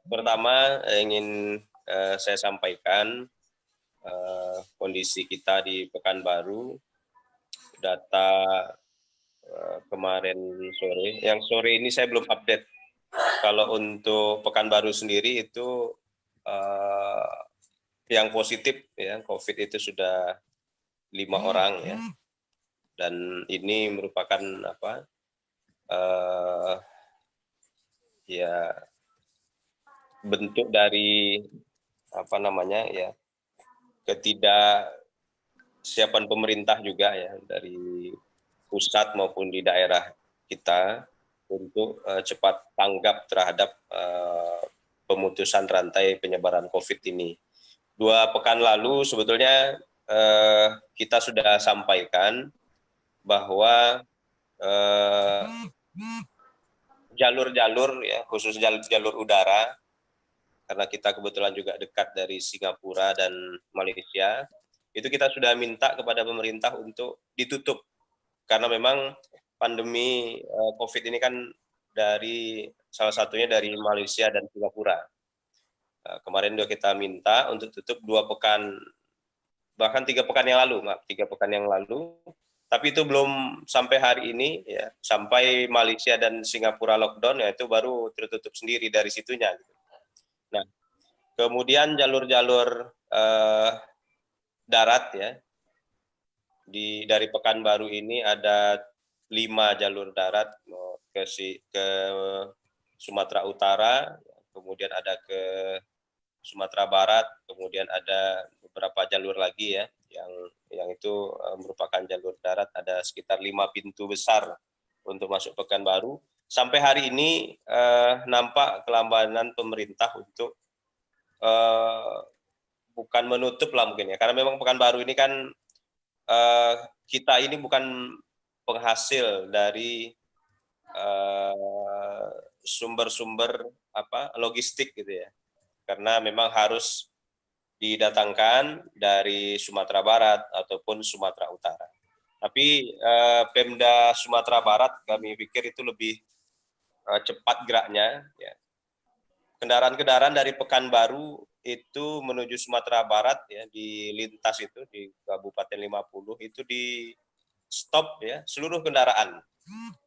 Pertama ingin saya sampaikan kondisi kita di Pekanbaru, data kemarin sore. Yang sore ini saya belum update. Kalau untuk Pekanbaru sendiri itu yang positif ya COVID itu sudah 5 orang ya, dan ini merupakan ya bentuk dari ketidaksiapan pemerintah juga ya, dari pusat maupun di daerah kita untuk cepat tanggap terhadap pemutusan rantai penyebaran COVID ini. 2 pekan lalu sebetulnya kita sudah sampaikan bahwa jalur-jalur ya, khusus jalur udara, karena kita kebetulan juga dekat dari Singapura dan Malaysia, itu kita sudah minta kepada pemerintah untuk ditutup, karena memang pandemi COVID ini kan salah satunya dari Malaysia dan Singapura. Kemarin juga kita minta untuk tutup 2 pekan, bahkan 3 pekan yang lalu, tapi itu belum sampai hari ini ya, sampai Malaysia dan Singapura lockdown ya, itu baru tertutup sendiri dari situnya. Nah, kemudian jalur-jalur darat ya, dari Pekanbaru ini ada 5 jalur darat ke Sumatera Utara, kemudian ada ke Sumatera Barat, kemudian ada beberapa jalur lagi ya, yang itu merupakan jalur darat, ada sekitar 5 pintu besar untuk masuk Pekanbaru. Sampai hari ini nampak kelambanan pemerintah untuk bukan menutup lah mungkin ya, karena memang Pekanbaru ini kan kita ini bukan penghasil dari sumber-sumber logistik gitu ya, karena memang harus didatangkan dari Sumatera Barat ataupun Sumatera Utara. Tapi Pemda Sumatera Barat kami pikir itu lebih cepat geraknya ya. Kendaraan-kendaraan dari Pekanbaru itu menuju Sumatera Barat ya, di lintas itu di Kabupaten 50 itu di stop ya seluruh kendaraan,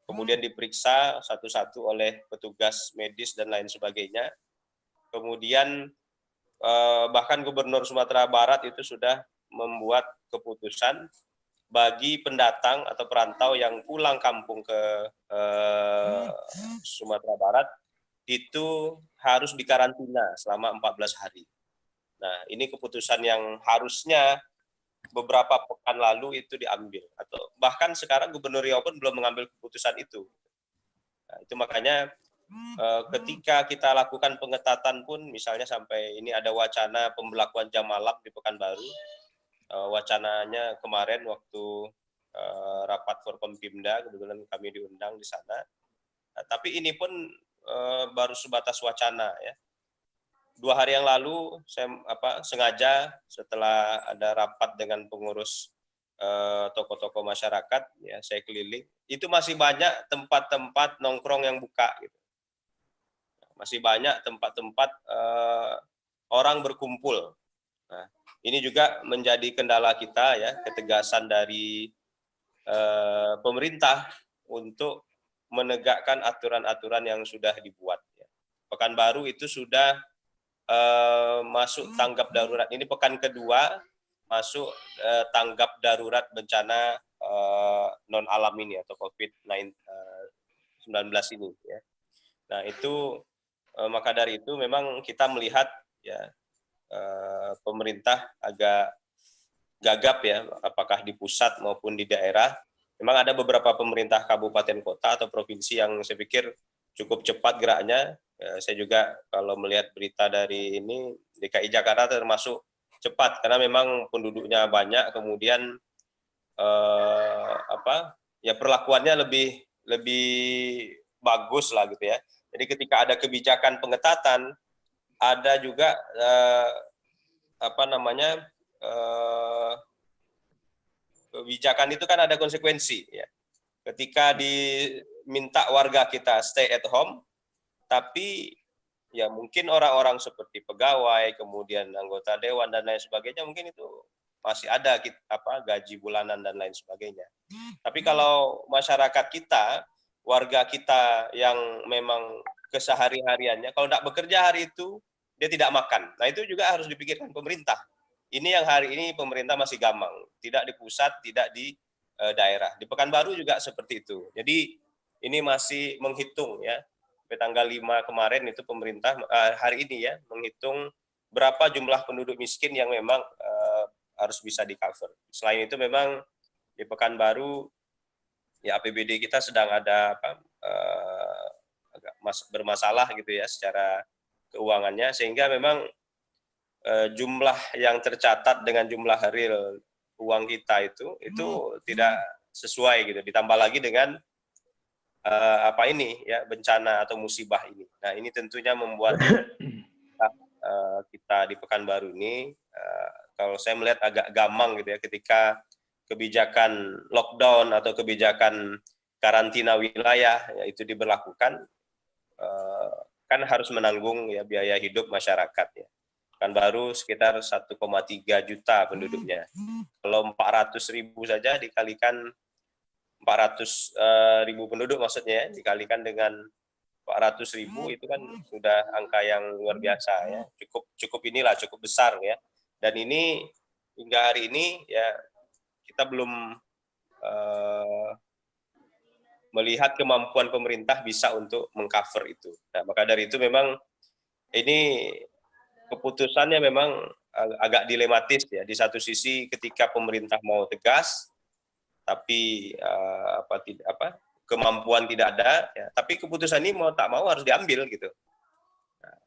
kemudian diperiksa satu-satu oleh petugas medis dan lain sebagainya. Kemudian bahkan Gubernur Sumatera Barat itu sudah membuat keputusan bagi pendatang atau perantau yang pulang kampung ke Sumatera Barat itu harus dikarantina selama 14 hari. Nah, ini keputusan yang harusnya beberapa pekan lalu itu diambil, atau bahkan sekarang Gubernur Riau pun belum mengambil keputusan itu. Nah, itu makanya ketika kita lakukan pengetatan pun, misalnya sampai ini ada wacana pembelakuan jam malam di Pekanbaru, wacananya kemarin waktu rapat Forkompimda, kebetulan kami diundang di sana. Nah, tapi ini pun baru sebatas wacana ya. 2 hari yang lalu saya sengaja setelah ada rapat dengan pengurus tokoh-tokoh masyarakat ya, saya keliling, itu masih banyak tempat-tempat nongkrong yang buka gitu. Masih banyak tempat-tempat orang berkumpul. Nah, ini juga menjadi kendala kita ya, ketegasan dari pemerintah untuk menegakkan aturan-aturan yang sudah dibuat. Ya. Pekanbaru itu sudah masuk tanggap darurat. Ini pekan kedua masuk tanggap darurat bencana non alam ini atau COVID-19 ini. Ya. Nah itu maka dari itu memang kita melihat ya pemerintah agak gagap ya, apakah di pusat maupun di daerah. Memang ada beberapa pemerintah kabupaten kota atau provinsi yang saya pikir cukup cepat geraknya. Saya juga kalau melihat berita dari ini, DKI Jakarta termasuk cepat karena memang penduduknya banyak, kemudian ya perlakuannya lebih bagus lah gitu ya. Jadi ketika ada kebijakan pengetatan, ada juga kebijakan itu kan ada konsekuensi ya. Ketika diminta warga kita stay at home, tapi ya mungkin orang-orang seperti pegawai, kemudian anggota dewan dan lain sebagainya mungkin itu masih ada gaji bulanan dan lain sebagainya. Tapi kalau masyarakat kita, warga kita yang memang kesehari-hariannya kalau tidak bekerja hari itu dia tidak makan. Nah, itu juga harus dipikirkan pemerintah. Ini yang hari ini pemerintah masih gamang, tidak di pusat, tidak di daerah. Di Pekanbaru juga seperti itu. Jadi ini masih menghitung ya. Sampai tanggal 5 kemarin itu pemerintah hari ini ya menghitung berapa jumlah penduduk miskin yang memang harus bisa di-cover. Selain itu memang di Pekanbaru ya APBD kita sedang ada agak bermasalah gitu ya secara keuangannya, sehingga memang jumlah yang tercatat dengan jumlah real uang kita itu tidak sesuai gitu. Ditambah lagi dengan ini ya bencana atau musibah ini. Nah, ini tentunya membuat kita di Pekanbaru ini kalau saya melihat agak gamang gitu ya ketika kebijakan lockdown atau kebijakan karantina wilayah ya, itu diberlakukan kan harus menanggung ya biaya hidup masyarakat ya. Pekanbaru sekitar 1,3 juta penduduknya. Kalau 400.000 saja dikalikan 400.000 penduduk maksudnya ya, dikalikan dengan 400.000 itu kan sudah angka yang luar biasa ya. Cukup inilah cukup besar ya. Dan ini hingga hari ini ya kita belum melihat kemampuan pemerintah bisa untuk mengcover itu. Nah, maka dari itu memang ini keputusannya memang agak dilematis ya. Di satu sisi ketika pemerintah mau tegas, tapi kemampuan tidak ada, ya, tapi keputusan ini mau tak mau harus diambil gitu. Nah,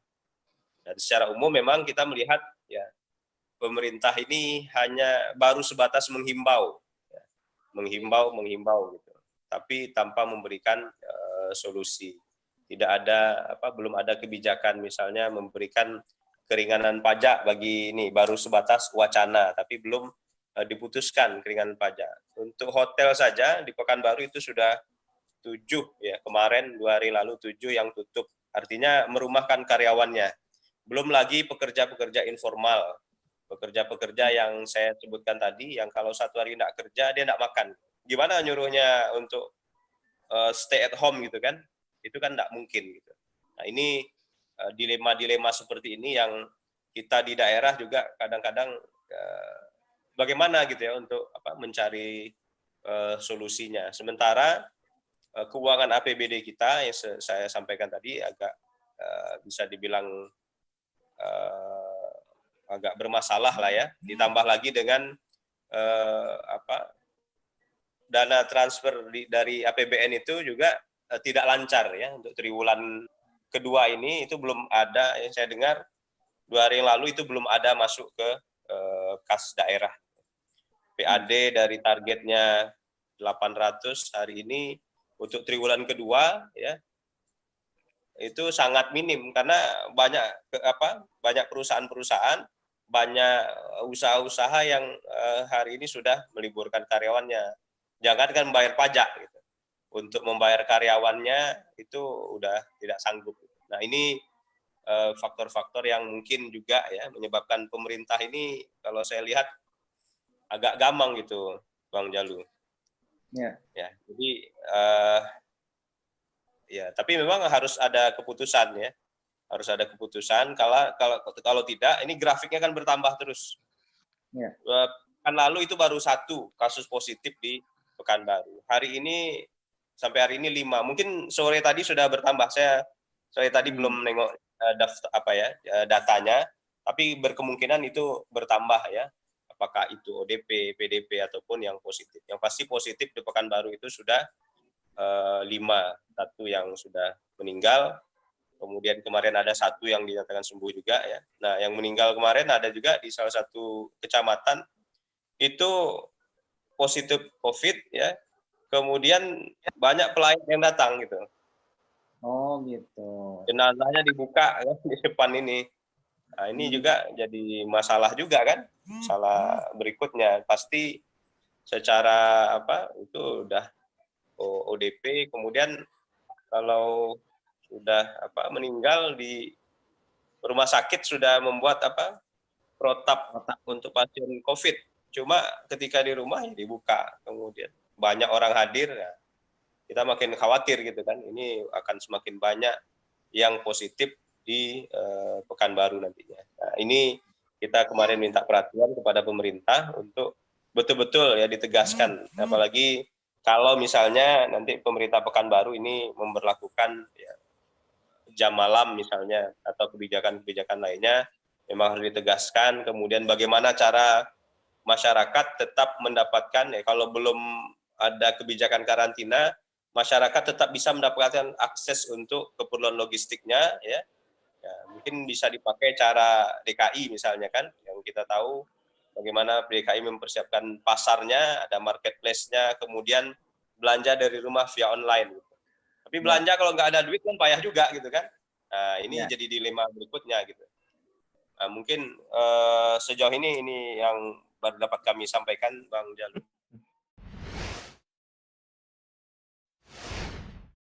dan secara umum memang kita melihat ya pemerintah ini hanya baru sebatas menghimbau, ya, menghimbau gitu, tapi tanpa memberikan solusi. Tidak ada belum ada kebijakan misalnya memberikan keringanan pajak bagi ini, baru sebatas wacana, tapi belum diputuskan keringanan pajak. Untuk hotel saja di Pekanbaru itu sudah 7 ya, kemarin 2 hari lalu 7 yang tutup, artinya merumahkan karyawannya. Belum lagi pekerja-pekerja informal, pekerja-pekerja yang saya sebutkan tadi, yang kalau satu hari tidak kerja dia tidak makan. Gimana nyuruhnya untuk stay at home gitu kan? Itu kan tidak mungkin gitu. Nah, ini dilema-dilema seperti ini yang kita di daerah juga kadang-kadang bagaimana gitu ya untuk mencari solusinya. Sementara keuangan APBD kita yang saya sampaikan tadi agak bisa dibilang agak bermasalah lah ya. Ditambah lagi dengan dana transfer dari APBN itu juga tidak lancar ya untuk triwulan kedua ini, itu belum ada yang saya dengar 2 hari yang lalu itu belum ada masuk ke kas daerah. PAD dari targetnya 800 hari ini untuk triwulan kedua ya itu sangat minim karena banyak perusahaan-perusahaan, banyak usaha-usaha yang hari ini sudah meliburkan karyawannya. Jangankan membayar pajak gitu. Untuk membayar karyawannya itu udah tidak sanggup. Nah, ini faktor-faktor yang mungkin juga ya menyebabkan pemerintah ini kalau saya lihat agak gamang gitu, Bang Jalu. Ya. Ya, jadi ya, tapi memang harus ada keputusan ya. Harus ada keputusan, kalau tidak ini grafiknya kan bertambah terus. Ya. Kan lalu itu baru 1 kasus positif di Pekanbaru. Hari ini sampai hari ini 5. Mungkin sore tadi sudah bertambah. Saya sore tadi belum nengok datanya, tapi berkemungkinan itu bertambah ya. Apakah itu ODP, PDP ataupun yang positif. Yang pasti positif di Pekanbaru itu sudah 5, 1 yang sudah meninggal. Kemudian kemarin ada 1 yang dinyatakan sembuh juga ya. Nah, yang meninggal kemarin ada juga di salah satu kecamatan itu positif COVID ya. Kemudian banyak pelayan yang datang gitu. Oh gitu. Jenazahnya dibuka ya, di depan ini. Nah, ini juga jadi masalah juga kan. Masalah berikutnya pasti secara itu udah ODP, kemudian kalau sudah meninggal di rumah sakit sudah membuat apa protap untuk pasien COVID. Cuma ketika di rumah ya dibuka, kemudian banyak orang hadir, ya, kita makin khawatir gitu kan. Ini akan semakin banyak yang positif di Pekanbaru nantinya. Nah, ini kita kemarin minta perhatian kepada pemerintah untuk betul-betul ya ditegaskan, apalagi kalau misalnya nanti pemerintah Pekanbaru ini memberlakukan ya, jam malam misalnya atau kebijakan-kebijakan lainnya, memang harus ditegaskan. Kemudian bagaimana cara masyarakat tetap mendapatkan, ya kalau belum ada kebijakan karantina, masyarakat tetap bisa mendapatkan akses untuk keperluan logistiknya, ya. Ya, mungkin bisa dipakai cara DKI misalnya kan, yang kita tahu bagaimana DKI mempersiapkan pasarnya, ada marketplace-nya, kemudian belanja dari rumah via online. Tapi belanja kalau nggak ada duit kan payah juga gitu kan. Nah, ini jadi dilema berikutnya gitu. Nah, mungkin sejauh ini yang baru dapat kami sampaikan, Bang Jalu.